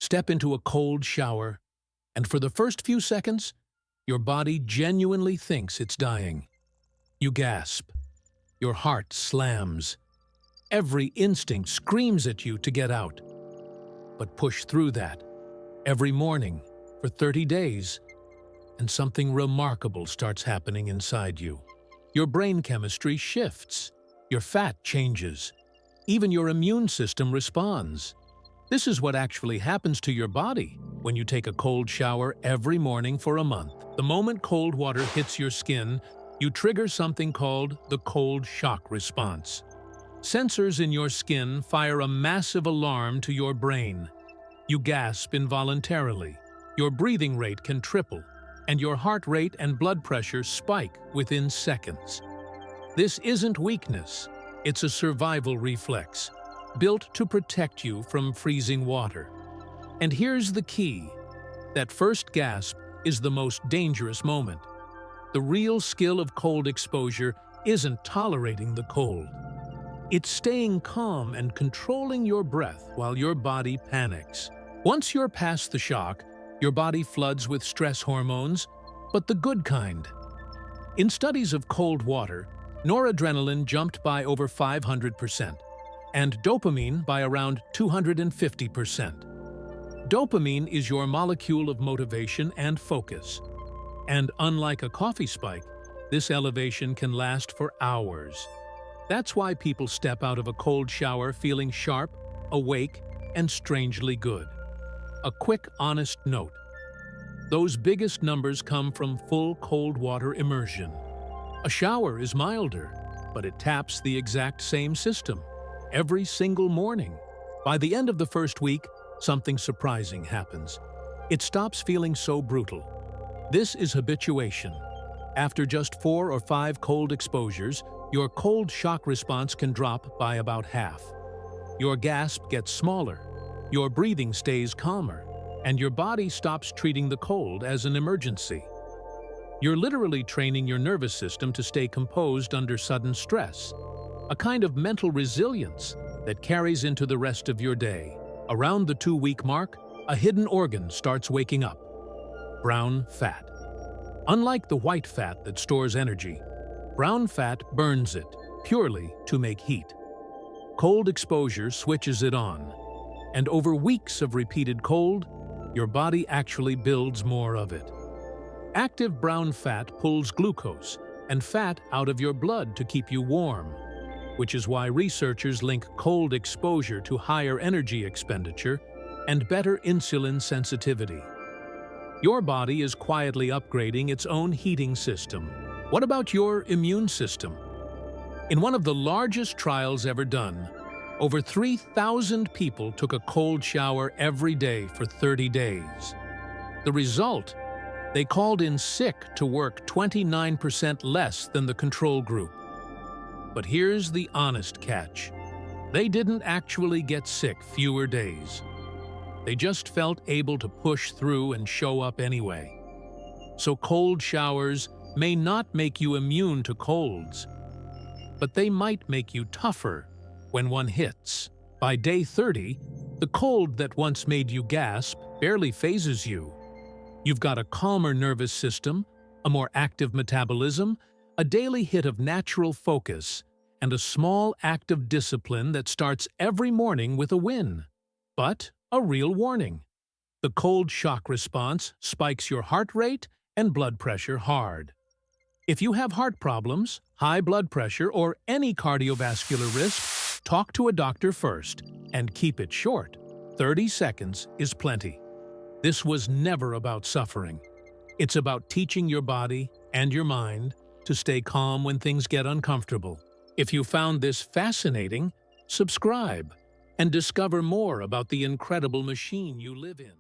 Step into a cold shower, and for the first few seconds, your body genuinely thinks it's dying. You gasp. Your heart slams. Every instinct screams at you to get out. But push through that, every morning, for 30 days, and something remarkable starts happening inside you. Your brain chemistry shifts. Your fat changes. Even your immune system responds. This is what actually happens to your body when you take a cold shower every morning for a month. The moment cold water hits your skin, you trigger something called the cold shock response. Sensors in your skin fire a massive alarm to your brain. You gasp involuntarily. Your breathing rate can triple, and your heart rate and blood pressure spike within seconds. This isn't weakness. It's a survival reflex, built to protect you from freezing water. And here's the key. That first gasp is the most dangerous moment. The real skill of cold exposure isn't tolerating the cold. It's staying calm and controlling your breath while your body panics. Once you're past the shock, your body floods with stress hormones, but the good kind. In studies of cold water, noradrenaline jumped by over 500%, and dopamine by around 250%. Dopamine is your molecule of motivation and focus. And unlike a coffee spike, this elevation can last for hours. That's why people step out of a cold shower feeling sharp, awake, and strangely good. A quick, honest note. Those biggest numbers come from full cold water immersion. A shower is milder, but it taps the exact same system every single morning. By the end of the first week, something surprising happens. It stops feeling so brutal. This is habituation. After just 4 or 5 cold exposures, your cold shock response can drop by about half. Your gasp gets smaller, your breathing stays calmer, and your body stops treating the cold as an emergency. You're literally training your nervous system to stay composed under sudden stress, a kind of mental resilience that carries into the rest of your day. Around the 2-week mark, a hidden organ starts waking up: brown fat. Unlike the white fat that stores energy, brown fat burns it purely to make heat. Cold exposure switches it on, and over weeks of repeated cold, your body actually builds more of it. Active brown fat pulls glucose and fat out of your blood to keep you warm, which is why researchers link cold exposure to higher energy expenditure and better insulin sensitivity. Your body is quietly upgrading its own heating system. What about your immune system? In one of the largest trials ever done, over 3,000 people took a cold shower every day for 30 days. The result? They called in sick to work 29% less than the control group. But here's the honest catch. They didn't actually get sick fewer days. They just felt able to push through and show up anyway. So cold showers may not make you immune to colds, but they might make you tougher when one hits. By day 30, the cold that once made you gasp barely phases you. You've got a calmer nervous system, a more active metabolism, a daily hit of natural focus, and a small act of discipline that starts every morning with a win. But a real warning. The cold shock response spikes your heart rate and blood pressure hard. If you have heart problems, high blood pressure, or any cardiovascular risk, talk to a doctor first and keep it short. 30 seconds is plenty. This was never about suffering. It's about teaching your body and your mind to stay calm when things get uncomfortable. If you found this fascinating, subscribe and discover more about the incredible machine you live in.